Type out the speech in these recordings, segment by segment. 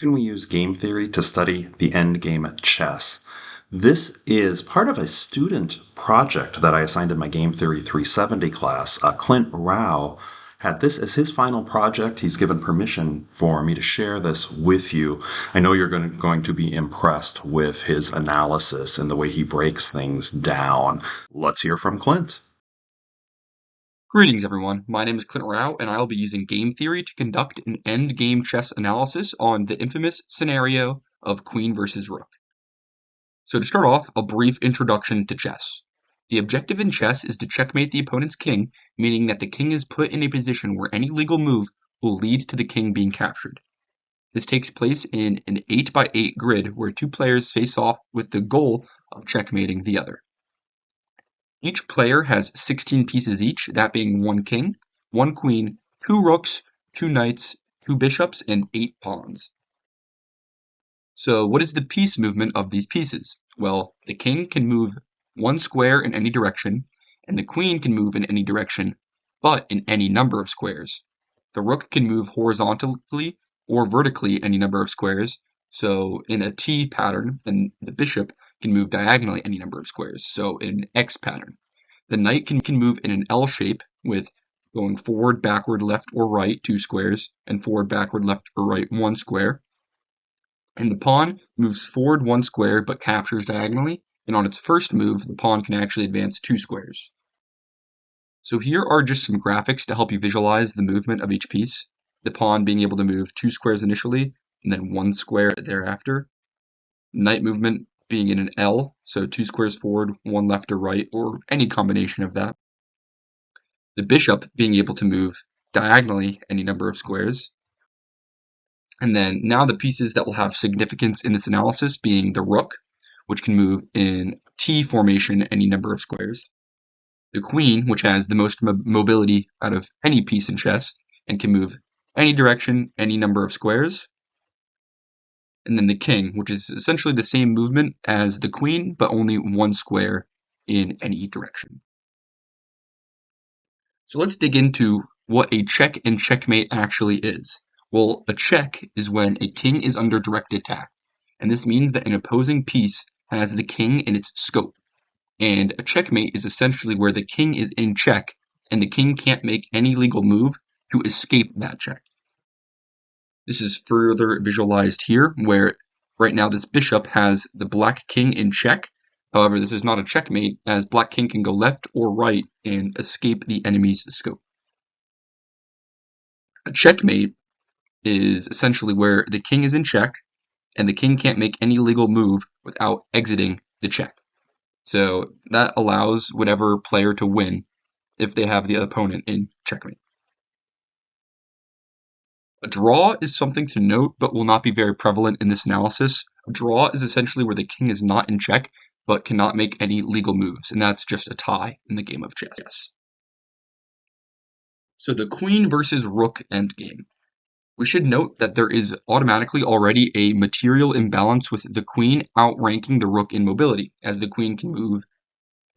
Can we use game theory to study the endgame at chess? This is part of a student project that I assigned in my Game Theory 370 class. Clint Rowe had this as his final project. He's given permission for me to share this with you. I know you're going to be impressed with his analysis and the way he breaks things down. Let's hear from Clint. Greetings, everyone. My name is Clint Rowe, and I'll be using game theory to conduct an endgame chess analysis on the infamous scenario of queen versus rook. So to start off, a brief introduction to chess. The objective in chess is to checkmate the opponent's king, meaning that the king is put in a position where any legal move will lead to the king being captured. This takes place in an 8x8 grid where two players face off with the goal of checkmating the other. Each player has 16 pieces each, that being one king, one queen, two rooks, two knights, two bishops, and 8 pawns. So what is the piece movement of these pieces? Well, the king can move one square in any direction, and the queen can move in any direction, but in any number of squares. The rook can move horizontally or vertically any number of squares, so in a T pattern, and the bishop can move diagonally any number of squares, so in an X pattern. The knight can move in an L shape with going forward, backward, left, or right 2 squares, and forward, backward, left, or right 1 square. And the pawn moves forward 1 square but captures diagonally, and on its first move, the pawn can actually advance 2 squares. So here are just some graphics to help you visualize the movement of each piece. The pawn being able to move 2 squares initially, and then 1 square thereafter. Knight movement being in an L, so 2 squares forward, 1 left or right, or any combination of that. The bishop being able to move diagonally any number of squares. And then now the pieces that will have significance in this analysis being the rook, which can move in T formation any number of squares. The queen, which has the most mobility out of any piece in chess and can move any direction, any number of squares. And then the king, which is essentially the same movement as the queen, but only 1 square in any direction. So let's dig into what a check and checkmate actually is. Well, a check is when a king is under direct attack, and this means that an opposing piece has the king in its scope. And a checkmate is essentially where the king is in check, and the king can't make any legal move to escape that check. This is further visualized here, where right now this bishop has the black king in check. However, this is not a checkmate, as black king can go left or right and escape the enemy's scope. A checkmate is essentially where the king is in check, and the king can't make any legal move without exiting the check. So that allows whatever player to win if they have the opponent in checkmate. A draw is something to note, but will not be very prevalent in this analysis. A draw is essentially where the king is not in check, but cannot make any legal moves, and that's just a tie in the game of chess. So the queen versus rook endgame. We should note that there is automatically already a material imbalance with the queen outranking the rook in mobility, as the queen can move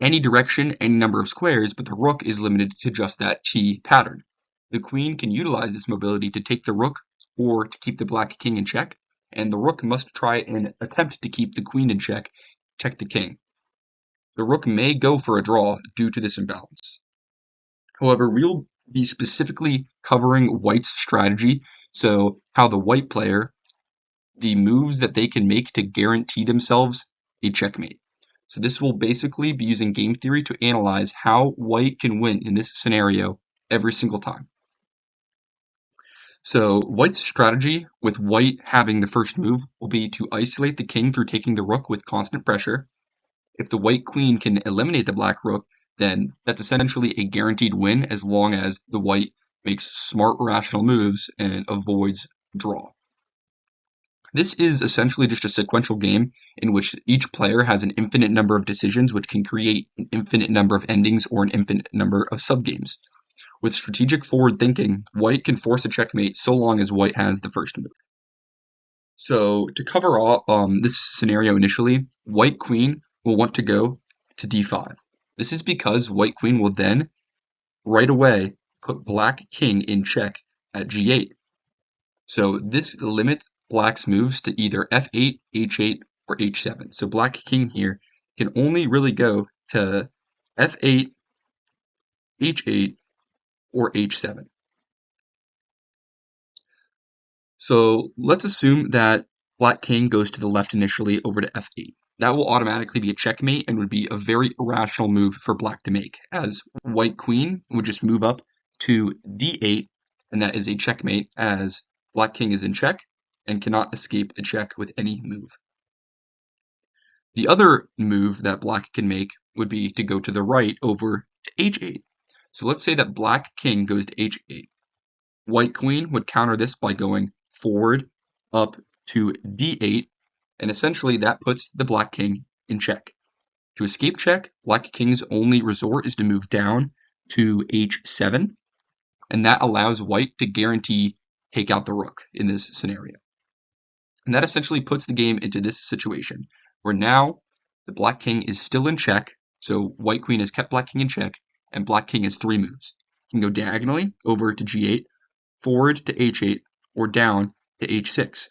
any direction, any number of squares, but the rook is limited to just that T pattern. The queen can utilize this mobility to take the rook or to keep the black king in check, and the rook must try and attempt to keep the queen in check, check the king. The rook may go for a draw due to this imbalance. However, we'll be specifically covering white's strategy, so how the white player, the moves that they can make to guarantee themselves a checkmate. So this will basically be using game theory to analyze how white can win in this scenario every single time. So white's strategy, with white having the first move, will be to isolate the king through taking the rook with constant pressure. If the white queen can eliminate the black rook, then that's essentially a guaranteed win as long as the white makes smart, rational moves and avoids draw. This is essentially just a sequential game in which each player has an infinite number of decisions which can create an infinite number of endings or an infinite number of subgames. With strategic forward thinking, white can force a checkmate so long as white has the first move. So to cover all this scenario initially, white queen will want to go to d5. This is because white queen will then right away put black king in check at g8. So this limits black's moves to either f8, h8, or h7. So black king here can only really go to f8, h8, or h7. So let's assume that black king goes to the left initially over to f8. That will automatically be a checkmate and would be a very irrational move for black to make, as white queen would just move up to d8, and that is a checkmate as black king is in check and cannot escape a check with any move. The other move that black can make would be to go to the right over to h8. So let's say that black king goes to h8. White queen would counter this by going forward up to d8, and essentially that puts the black king in check. To escape check, black king's only resort is to move down to h7, and that allows white to guarantee take out the rook in this scenario. And that essentially puts the game into this situation, where now the black king is still in check, so white queen has kept black king in check, and black king has three moves. He can go diagonally over to g8, forward to h8, or down to h6.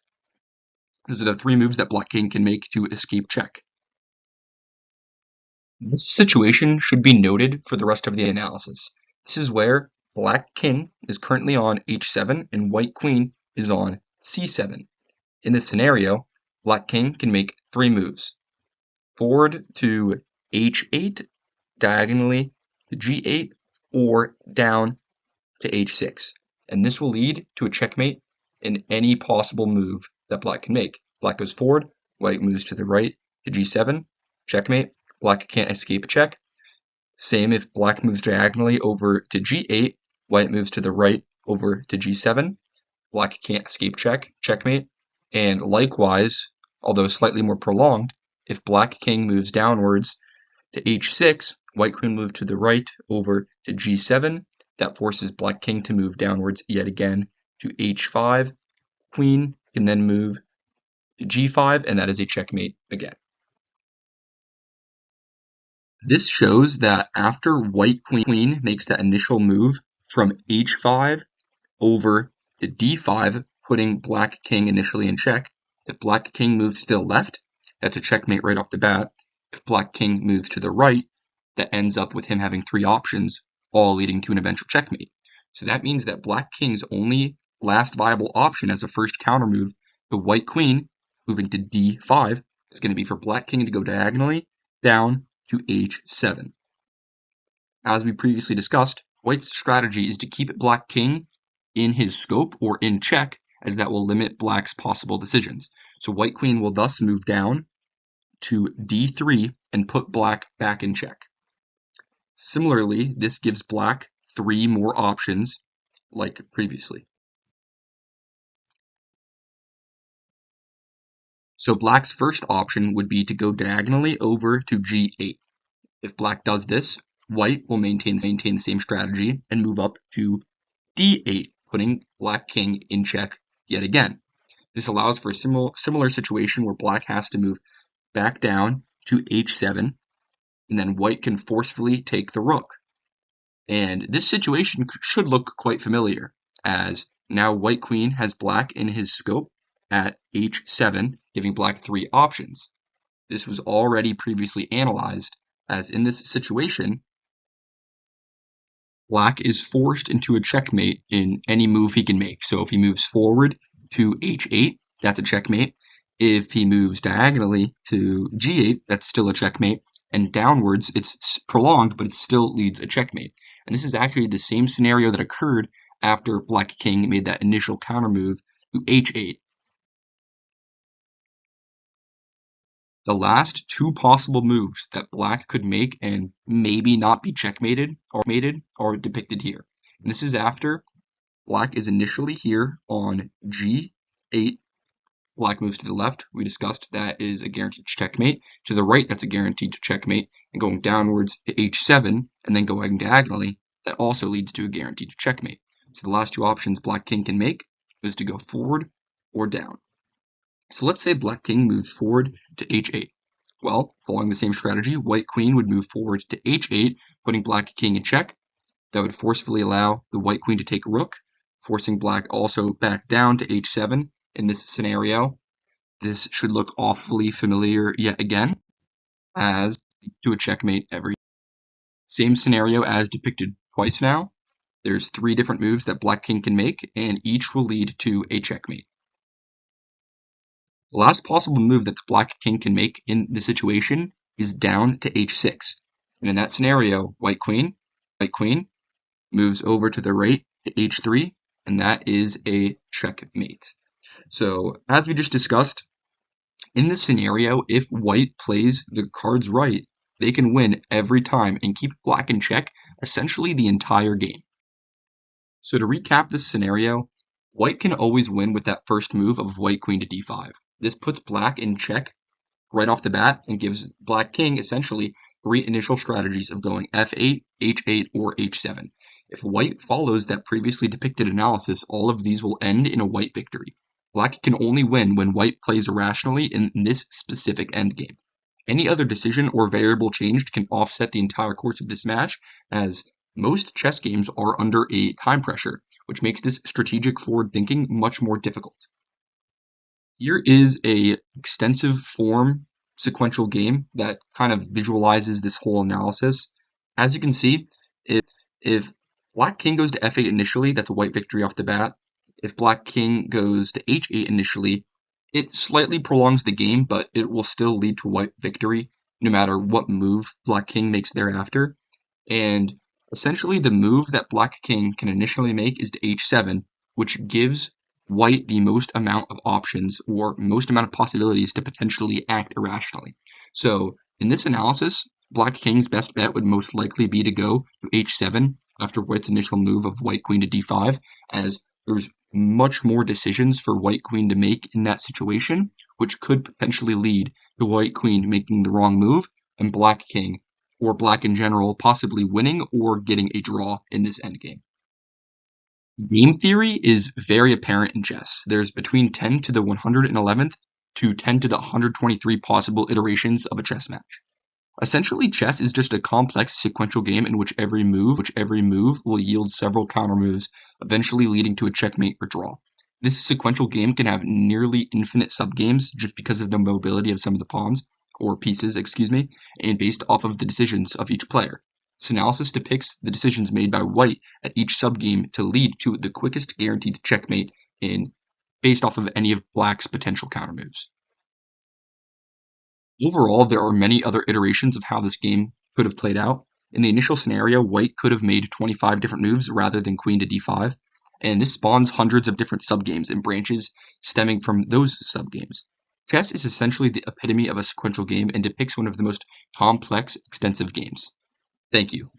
Those are the three moves that black king can make to escape check. This situation should be noted for the rest of the analysis. This is where black king is currently on h7 and white queen is on c7. In this scenario, black king can make three moves. Forward to h8, diagonally to g8, or down to h6. And this will lead to a checkmate in any possible move that black can make. Black goes forward, white moves to the right to g7, checkmate. Black can't escape a check. Same if black moves diagonally over to g8, white moves to the right over to g7. Black can't escape check, checkmate. And likewise, although slightly more prolonged, if black king moves downwards to h6, white queen moves to the right over to g7. That forces black king to move downwards yet again to h5. Queen can then move to g5, and that is a checkmate again. This shows that after white queen makes that initial move from h5 over to d5, putting black king initially in check, if black king moves to the left, that's a checkmate right off the bat. If black king moves to the right, that ends up with him having three options, all leading to an eventual checkmate. So that means that black king's only last viable option as a first counter move to white queen moving to d5 is going to be for black king to go diagonally down to h7. As we previously discussed, white's strategy is to keep black king in his scope or in check, as that will limit black's possible decisions. So white queen will thus move down to d3 and put black back in check. Similarly, this gives black three more options like previously. So black's first option would be to go diagonally over to g8. If black does this, white will maintain the same strategy and move up to d8, putting black king in check yet again. This allows for a similar situation where black has to move back down to h7, and then white can forcefully take the rook. And this situation should look quite familiar, as now white queen has black in his scope at h7, giving black three options. This was already previously analyzed, as in this situation, black is forced into a checkmate in any move he can make. So if he moves forward to h8, that's a checkmate. If he moves diagonally to g8, that's still a checkmate. And downwards, it's prolonged, but it still leads a checkmate. And this is actually the same scenario that occurred after black king made that initial counter move to h8. The last two possible moves that black could make and maybe not be checkmated are depicted here. And this is after black is initially here on g8. Black moves to the left. We discussed that is a guaranteed checkmate. To the right, that's a guaranteed checkmate. And going downwards to h7 and then going diagonally, that also leads to a guaranteed checkmate. So the last two options black king can make is to go forward or down. So let's say black king moves forward to h8. Well, following the same strategy, white queen would move forward to h8, putting black king in check. That would forcefully allow the white queen to take rook, forcing black also back down to h7, in this scenario, this should look awfully familiar yet again, as to a checkmate every. Same scenario as depicted twice now. There's 3 different moves that black king can make, and each will lead to a checkmate. The last possible move that the black king can make in this situation is down to h6. And in that scenario, white queen moves over to the right to h3, and that is a checkmate. So as we just discussed, in this scenario, if white plays the cards right, they can win every time and keep black in check essentially the entire game. So to recap this scenario, white can always win with that first move of white queen to d5. This puts black in check right off the bat and gives black king essentially 3 initial strategies of going f8, h8, or h7. If white follows that previously depicted analysis, all of these will end in a white victory. Black can only win when white plays irrationally in this specific endgame. Any other decision or variable changed can offset the entire course of this match, as most chess games are under a time pressure, which makes this strategic forward thinking much more difficult. Here is a extensive form sequential game that kind of visualizes this whole analysis. As you can see, if black king goes to f8 initially, that's a white victory off the bat. If black king goes to h8 initially, it slightly prolongs the game, but it will still lead to a white victory no matter what move black king makes thereafter. And essentially the move that black king can initially make is to h7, which gives white the most amount of options or most amount of possibilities to potentially act irrationally. So in this analysis, black king's best bet would most likely be to go to h7 after white's initial move of white queen to d5, as there's much more decisions for white queen to make in that situation, which could potentially lead to white queen making the wrong move and black king, or black in general, possibly winning or getting a draw in this endgame. Game theory is very apparent in chess. There's between 10 to the 111th to 10 to the 123 possible iterations of a chess match. Essentially, chess is just a complex sequential game in which every move will yield several counter moves, eventually leading to a checkmate or draw. This sequential game can have nearly infinite subgames just because of the mobility of some of the pawns, or pieces, and based off of the decisions of each player. This analysis depicts the decisions made by white at each subgame to lead to the quickest guaranteed checkmate based off of any of black's potential countermoves. Overall, there are many other iterations of how this game could have played out. In the initial scenario, white could have made 25 different moves rather than queen to d5, and this spawns hundreds of different subgames and branches stemming from those subgames. Chess is essentially the epitome of a sequential game and depicts one of the most complex, extensive games. Thank you.